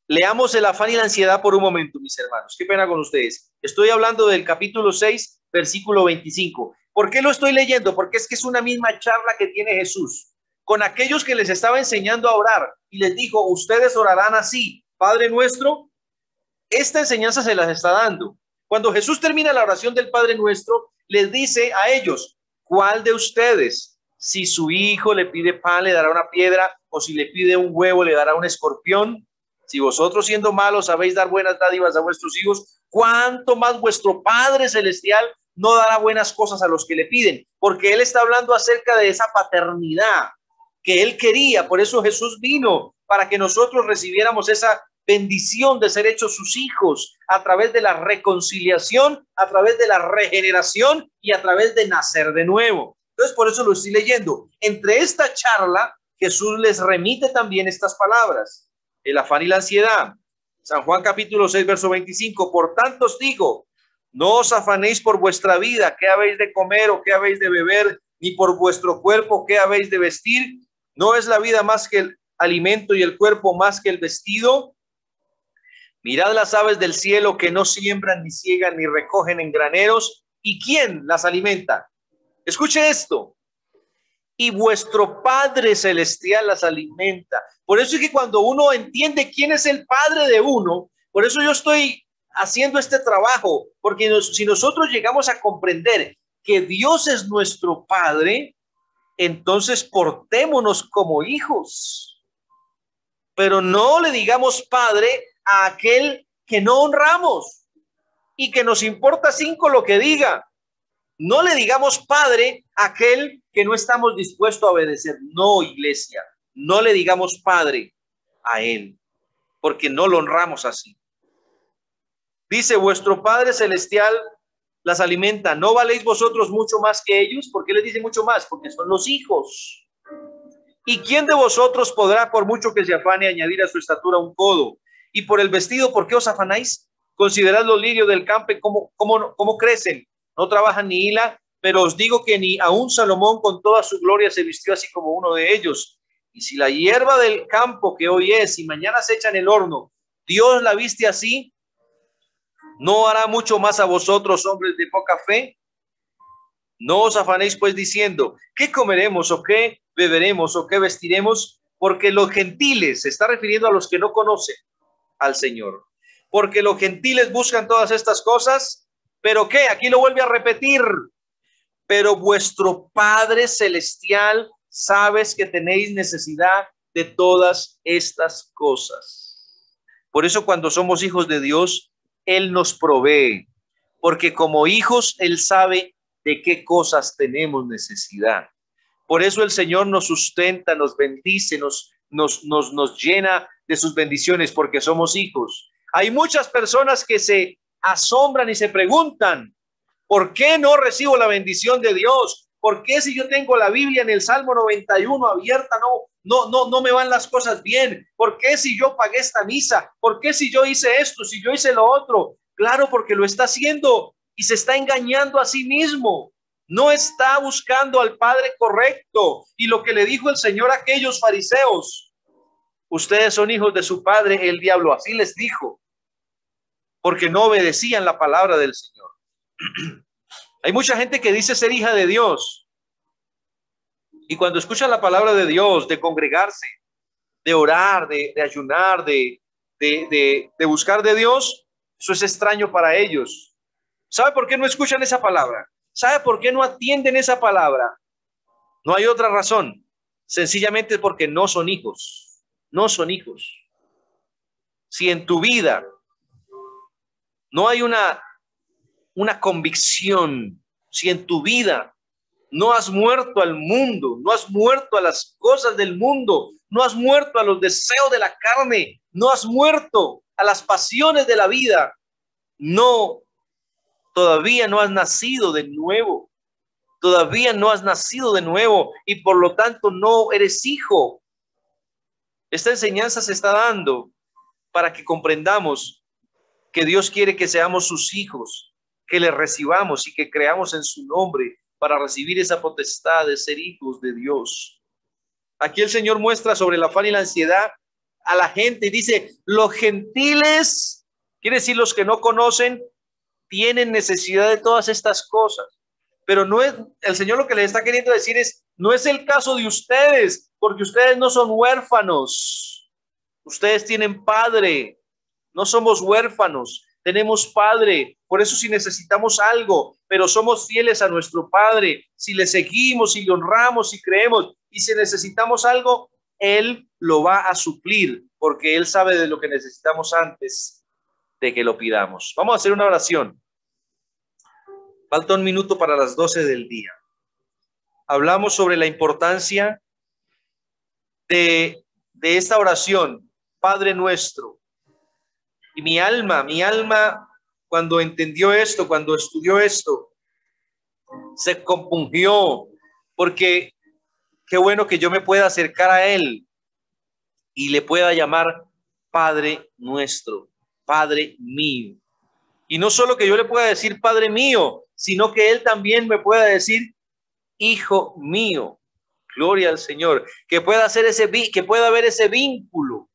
Leamos el afán y la ansiedad por un momento, mis hermanos. Qué pena con ustedes. Estoy hablando del capítulo 6, versículo 25. ¿Por qué lo estoy leyendo? Porque es que es una misma charla que tiene Jesús con aquellos que les estaba enseñando a orar y les dijo, ustedes orarán así, Padre nuestro. Esta enseñanza se las está dando. Cuando Jesús termina la oración del Padre nuestro, les dice a ellos, ¿cuál de ustedes, si su hijo le pide pan, le dará una piedra, o si le pide un huevo, le dará un escorpión? Si vosotros siendo malos sabéis dar buenas dádivas a vuestros hijos, ¿cuánto más vuestro Padre Celestial no dará buenas cosas a los que le piden? Porque Él está hablando acerca de esa paternidad que Él quería. Por eso Jesús vino, para que nosotros recibiéramos esa bendición de ser hechos sus hijos a través de la reconciliación, a través de la regeneración y a través de nacer de nuevo. Entonces, por eso lo estoy leyendo. Entre esta charla, Jesús les remite también estas palabras. El afán y la ansiedad. San Juan capítulo 6, verso 25. Por tanto os digo, no os afanéis por vuestra vida, qué habéis de comer o qué habéis de beber, ni por vuestro cuerpo, qué habéis de vestir. ¿No es la vida más que el alimento y el cuerpo más que el vestido? Mirad las aves del cielo que no siembran, ni ciegan, ni recogen en graneros. ¿Y quién las alimenta? Escuche esto. Y vuestro Padre Celestial las alimenta. Por eso es que cuando uno entiende quién es el Padre de uno, por eso yo estoy haciendo este trabajo, porque si nosotros llegamos a comprender que Dios es nuestro Padre, entonces portémonos como hijos. Pero no le digamos Padre a aquel que no honramos y que nos importa 5 lo que diga. No le digamos Padre a aquel que no estamos dispuestos a obedecer. No, iglesia, no le digamos Padre a él, porque no lo honramos así. Dice, vuestro Padre Celestial las alimenta. ¿No valéis vosotros mucho más que ellos? ¿Por qué les dice mucho más? Porque son los hijos. ¿Y quién de vosotros podrá, por mucho que se afane, añadir a su estatura un codo? Y por el vestido, ¿por qué os afanáis? Considerad los lirios del campo, cómo crecen. No trabajan ni hilan, pero os digo que ni aun Salomón con toda su gloria se vistió así como uno de ellos. Y si la hierba del campo que hoy es y mañana se echa en el horno, Dios la viste así, ¿No hará mucho más a vosotros, hombres de poca fe? No os afanéis pues diciendo, ¿qué comeremos o qué beberemos o qué vestiremos? Porque los gentiles, se está refiriendo a los que no conocen al Señor, porque los gentiles buscan todas estas cosas, pero ¿qué? Aquí lo vuelve a repetir, pero vuestro Padre Celestial sabes que tenéis necesidad de todas estas cosas. Por eso cuando somos hijos de Dios, Él nos provee, porque como hijos, Él sabe de qué cosas tenemos necesidad. Por eso el Señor nos sustenta, nos bendice, nos llena de sus bendiciones, porque somos hijos. Hay muchas personas que se asombran y se preguntan, ¿por qué no recibo la bendición de Dios? ¿Por qué si yo tengo la Biblia en el Salmo 91 abierta, no me van las cosas bien? ¿Por qué si yo pagué esta misa? ¿Por qué si yo hice esto? Si yo hice lo otro. Claro, porque lo está haciendo y se está engañando a sí mismo. No está buscando al Padre correcto. Y lo que le dijo el Señor a aquellos fariseos, ustedes son hijos de su padre, el diablo. Así les dijo, porque no obedecían la palabra del Señor. Hay mucha gente que dice ser hija de Dios. Y cuando escuchan la palabra de Dios, de congregarse, de orar, de ayunar, de buscar de Dios, eso es extraño para ellos. ¿Sabe por qué no escuchan esa palabra? ¿Sabe por qué no atienden esa palabra? No hay otra razón. Sencillamente porque no son hijos. No son hijos. Si en tu vida no hay una convicción, si en tu vida no has muerto al mundo, no has muerto a las cosas del mundo, no has muerto a los deseos de la carne, no has muerto a las pasiones de la vida, todavía no has nacido de nuevo, todavía no has nacido de nuevo y por lo tanto no eres hijo. Esta enseñanza se está dando para que comprendamos que Dios quiere que seamos sus hijos, que le recibamos y que creamos en su nombre para recibir esa potestad de ser hijos de Dios. Aquí el Señor muestra sobre el afán y la ansiedad a la gente y dice, los gentiles, quiere decir los que no conocen, tienen necesidad de todas estas cosas. Pero no es, el Señor lo que les está queriendo decir es, no es el caso de ustedes, porque ustedes no son huérfanos. Ustedes tienen padre, no somos huérfanos, tenemos padre. Por eso si necesitamos algo, pero somos fieles a nuestro Padre, si le seguimos, si le honramos, si creemos, y si necesitamos algo, Él lo va a suplir, porque Él sabe de lo que necesitamos antes de que lo pidamos. Vamos a hacer una oración. Falta un minuto para las 12 del día. Hablamos sobre la importancia de esta oración, Padre nuestro. Y mi alma, cuando entendió esto, cuando estudió esto, se compungió, porque qué bueno que yo me pueda acercar a Él y le pueda llamar Padre nuestro, Padre mío. Y no solo que yo le pueda decir Padre mío, sino que Él también me pueda decir Hijo mío. Gloria al Señor. Que pueda haber ese vínculo.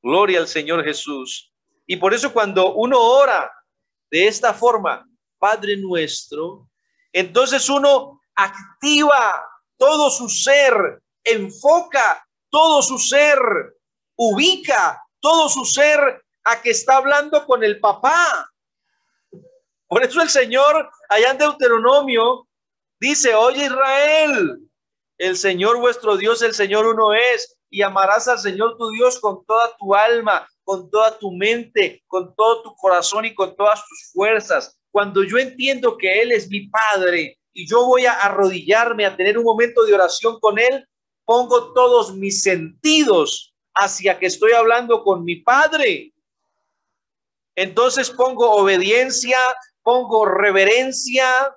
Gloria al Señor Jesús. Y por eso cuando uno ora de esta forma, Padre nuestro, entonces uno activa todo su ser, enfoca todo su ser, ubica todo su ser a que está hablando con el papá. Por eso el Señor, allá en Deuteronomio, dice, oye Israel, el Señor vuestro Dios, el Señor uno es, y amarás al Señor tu Dios con toda tu alma, con toda tu mente, con todo tu corazón y con todas tus fuerzas. Cuando yo entiendo que Él es mi Padre y yo voy a arrodillarme a tener un momento de oración con Él, pongo todos mis sentidos hacia que estoy hablando con mi Padre. Entonces pongo obediencia, pongo reverencia,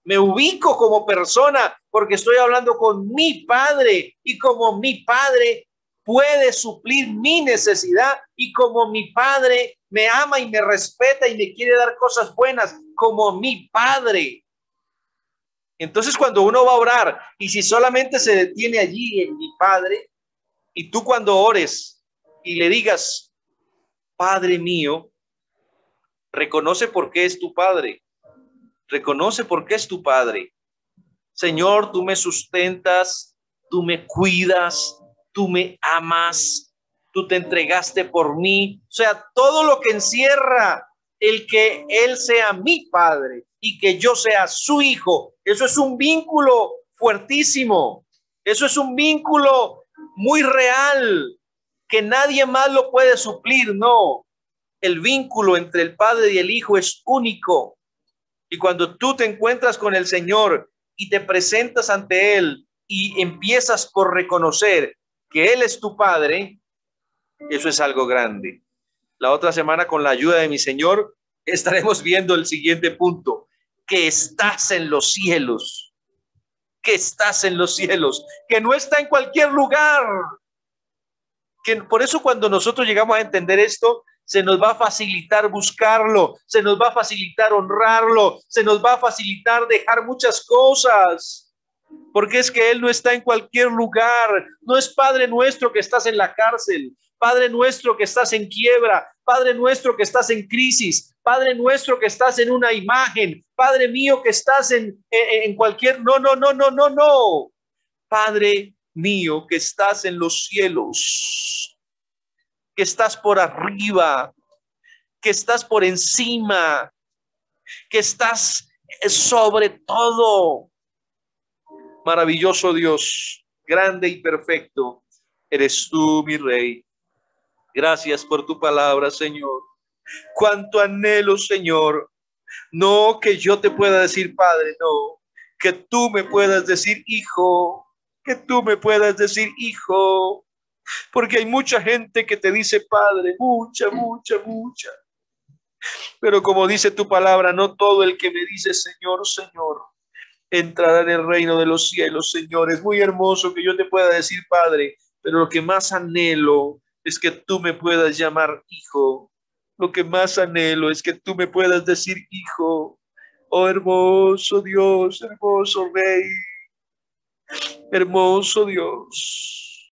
me ubico como persona porque estoy hablando con mi Padre y como mi Padre puede suplir mi necesidad y como mi Padre me ama y me respeta y me quiere dar cosas buenas como mi Padre. Entonces cuando uno va a orar y si solamente se detiene allí en mi Padre y tú cuando ores y le digas Padre mío, Reconoce por qué es tu Padre. Reconoce por qué es tu Padre. Señor, tú me sustentas, tú me cuidas, tú me amas, tú te entregaste por mí. O sea, todo lo que encierra el que Él sea mi Padre y que yo sea su hijo, eso es un vínculo fuertísimo. Eso es un vínculo muy real que nadie más lo puede suplir, no. El vínculo entre el Padre y el Hijo es único. Y cuando tú te encuentras con el Señor y te presentas ante Él y empiezas por reconocer que Él es tu Padre, eso es algo grande. La otra semana, con la ayuda de mi Señor, estaremos viendo el siguiente punto, que estás en los cielos, que estás en los cielos, que no está en cualquier lugar. Que por eso cuando nosotros llegamos a entender esto, se nos va a facilitar buscarlo, se nos va a facilitar honrarlo, se nos va a facilitar dejar muchas cosas, porque es que Él no está en cualquier lugar. No es Padre nuestro que estás en la cárcel, Padre nuestro que estás en quiebra, Padre nuestro que estás en crisis, Padre nuestro que estás en una imagen, Padre mío que estás en cualquier... No, no, no, no, no, no. Padre mío que estás en los cielos, que estás por arriba, que estás por encima, que estás sobre todo. Maravilloso Dios, grande y perfecto, eres tú, mi Rey. Gracias por tu palabra, Señor. Cuánto anhelo, Señor, no que yo te pueda decir Padre, no, que tú me puedas decir Hijo, que tú me puedas decir Hijo, porque hay mucha gente que te dice Padre, mucha, mucha, mucha. Pero como dice tu palabra, no todo el que me dice Señor, Señor, entrará en el reino de los cielos, Señor. Es muy hermoso que yo te pueda decir Padre, pero lo que más anhelo es que tú me puedas llamar Hijo. Lo que más anhelo es que tú me puedas decir Hijo. Oh, hermoso Dios, hermoso Rey, hermoso Dios.